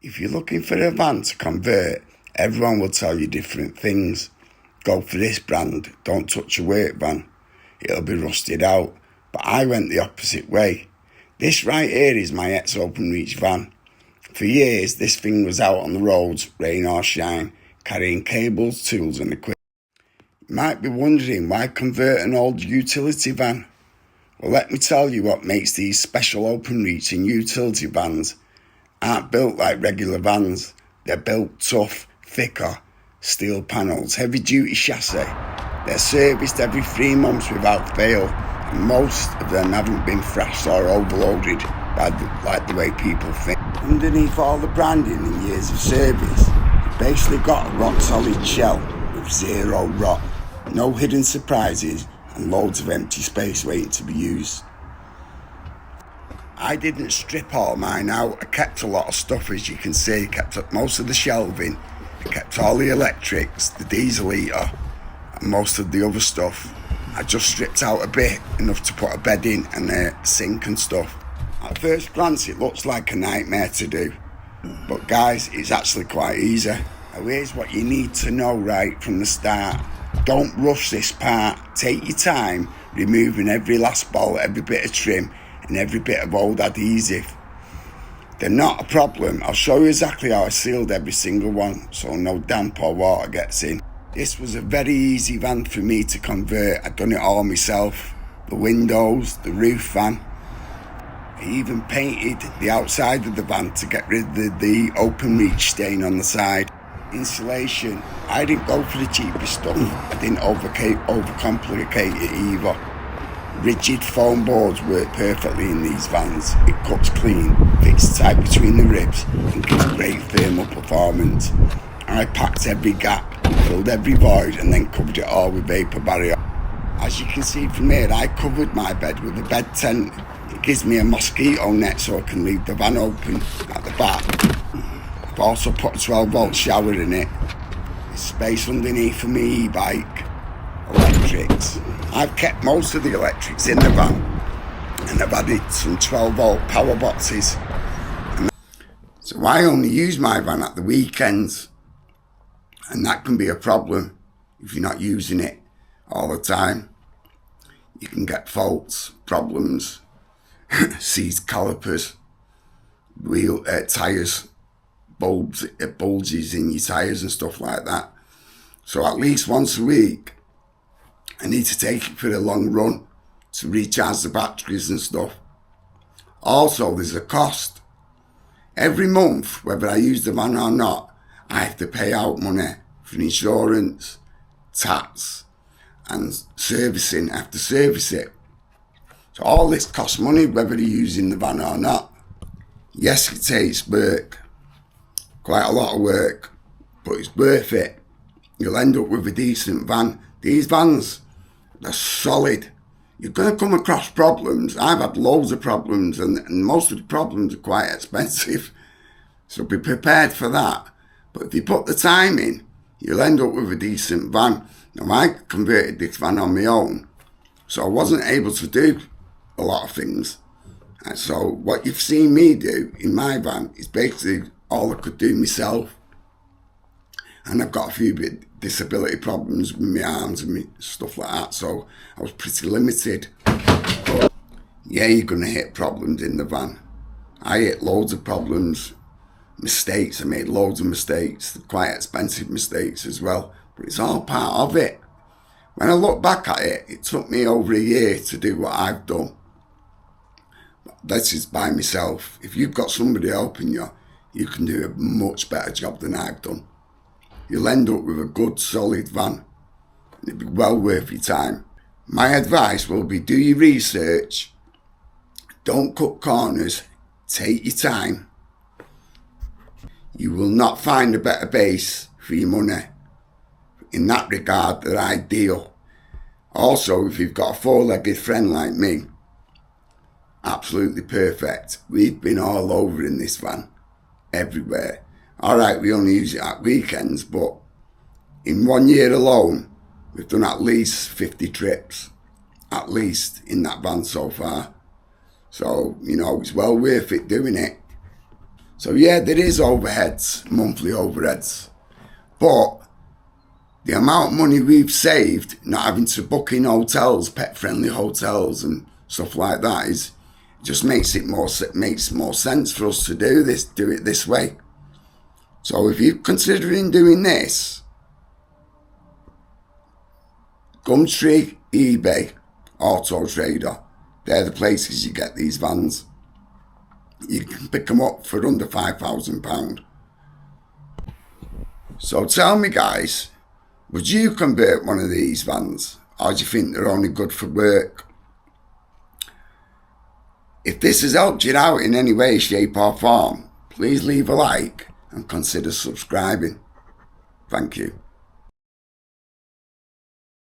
If you're looking for a van to convert, everyone will tell you different things. Go for this brand, don't touch a work van, it'll be rusted out. But I went the opposite way. This right here is my ex-open reach van. For years, this thing was out on the roads, rain or shine, carrying cables, tools and equipment. You might be wondering why convert an old utility van? Well, let me tell you what makes these special open reach and utility vans aren't built like regular vans. They're built tough, thicker, steel panels, heavy duty chassis. They're serviced every 3 months without fail, and most of them haven't been thrashed or overloaded like the way people think. Underneath all the branding and years of service, you've basically got a rock solid shell with zero rot, no hidden surprises and loads of empty space waiting to be used. I didn't strip all mine out. I kept a lot of stuff, as you can see. Kept up most of the shelving, I kept all the electrics, the diesel heater and most of the other stuff. I just stripped out a bit, enough to put a bed in and a sink and stuff. At first glance it looks like a nightmare to do, but guys, it's actually quite easy. Now here's what you need to know right from the start. Don't rush this part. Take your time removing every last bolt, every bit of trim and every bit of old adhesive. They're not a problem. I'll show you exactly how I sealed every single one so no damp or water gets in. This was a very easy van for me to convert. I'd done it all myself. The windows, the roof van. I even painted the outside of the van to get rid of the open reach stain on the side. Insulation, I didn't go for the cheapest stuff. I didn't overcomplicate it either. Rigid foam boards work perfectly in these vans. It cuts clean, fits tight between the ribs and gives great thermal performance. I packed every gap, filled every void and then covered it all with vapour barrier. As you can see from here, I covered my bed with a bed tent. It gives me a mosquito net so I can leave the van open at the back. I've also put a 12-volt shower in it. There's space underneath for my e-bike. Electrics. I've kept most of the electrics in the van and I've added some 12-volt power boxes. So I only use my van at the weekends, and that can be a problem if you're not using it all the time. You can get faults, problems, seized calipers, wheel tyres, bulges in your tyres and stuff like that. So at least once a week I need to take it for a long run to recharge the batteries and stuff. Also, there's a cost. Every month, whether I use the van or not, I have to pay out money for insurance, tax and servicing. I have to service it. So all this costs money whether you're using the van or not. Yes, it takes work, quite a lot of work, but it's worth it. You'll end up with a decent van. These vans, they're solid. You're going to come across problems. I've had loads of problems and most of the problems are quite expensive. So be prepared for that. But if you put the time in, you'll end up with a decent van. Now I converted this van on my own, so I wasn't able to do a lot of things. And so what you've seen me do in my van is basically all I could do myself. And I've got a few disability problems with my arms and stuff like that, so I was pretty limited. But yeah, you're going to hit problems in the van. I hit loads of problems, mistakes. I made loads of mistakes, quite expensive mistakes as well, but it's all part of it. When I look back at it, it took me over a year to do what I've done. This is by myself. If you've got somebody helping you, you can do a much better job than I've done. You'll end up with a good solid van. It'll be well worth your time. My advice will be do your research, don't cut corners, take your time. You will not find a better base for your money. In that regard, they're ideal. Also, if you've got a four-legged friend like me, absolutely perfect. We've been all over in this van, everywhere. All right, we only use it at weekends, but in 1 year alone, we've done at least 50 trips, at least, in that van so far. So, you know, it's well worth it doing it. So yeah, there is overheads, monthly overheads. But the amount of money we've saved, not having to book in hotels, pet-friendly hotels and stuff like that, is just makes more sense for us to do it this way. So if you're considering doing this, Gumtree, eBay, Auto Trader, they're the places you get these vans. You can pick them up for under £5,000. So tell me, guys, would you convert one of these vans, or do you think they're only good for work? If this has helped you out in any way, shape or form, please leave a like and consider subscribing. Thank you.